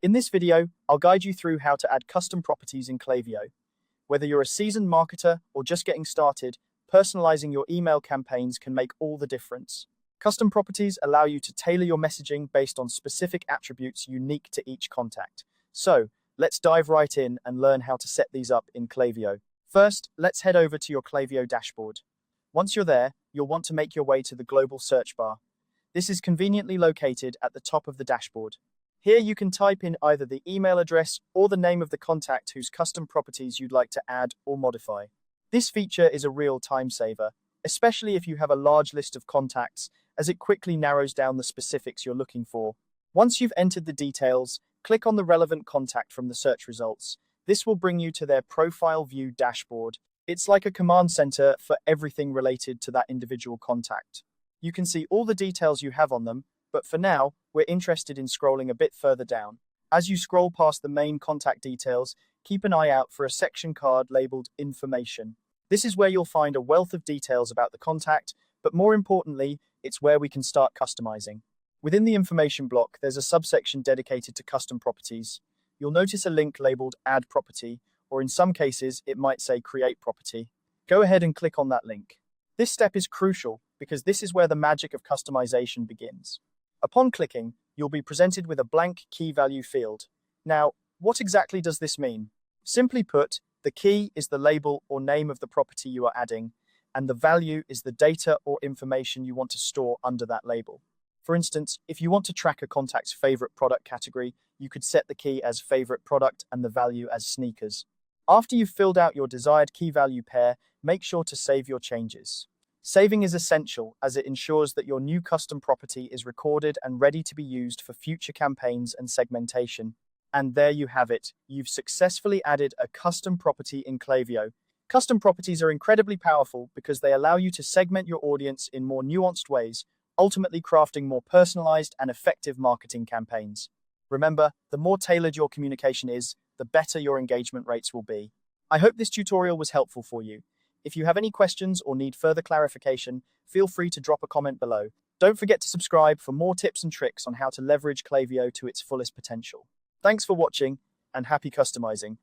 In this video, I'll guide you through how to add custom properties in Klaviyo. Whether you're a seasoned marketer or just getting started, personalizing your email campaigns can make all the difference. Custom properties allow you to tailor your messaging based on specific attributes unique to each contact. So, let's dive right in and learn how to set these up in Klaviyo. First, let's head over to your Klaviyo dashboard. Once you're there, you'll want to make your way to the global search bar. This is conveniently located at the top of the dashboard. Here you can type in either the email address or the name of the contact whose custom properties you'd like to add or modify. This feature is a real time saver, especially if you have a large list of contacts, as it quickly narrows down the specifics you're looking for. Once you've entered the details, click on the relevant contact from the search results. This will bring you to their profile view dashboard. It's like a command center for everything related to that individual contact. You can see all the details you have on them, but for now, we're interested in scrolling a bit further down. As you scroll past the main contact details, keep an eye out for a section card labeled Information. This is where you'll find a wealth of details about the contact, but more importantly, it's where we can start customizing. Within the information block, there's a subsection dedicated to custom properties. You'll notice a link labeled Add Property, or in some cases, it might say Create Property. Go ahead and click on that link. This step is crucial because this is where the magic of customization begins. Upon clicking, you'll be presented with a blank key value field. Now, what exactly does this mean? Simply put, the key is the label or name of the property you are adding, and the value is the data or information you want to store under that label. For instance, if you want to track a contact's favorite product category, you could set the key as favorite product and the value as sneakers. After you've filled out your desired key value pair, make sure to save your changes. Saving is essential as it ensures that your new custom property is recorded and ready to be used for future campaigns and segmentation. And there you have it. You've successfully added a custom property in Klaviyo. Custom properties are incredibly powerful because they allow you to segment your audience in more nuanced ways, ultimately crafting more personalized and effective marketing campaigns. Remember, the more tailored your communication is, the better your engagement rates will be. I hope this tutorial was helpful for you. If you have any questions or need further clarification, feel free to drop a comment below. Don't forget to subscribe for more tips and tricks on how to leverage Klaviyo to its fullest potential. Thanks for watching, and happy customizing.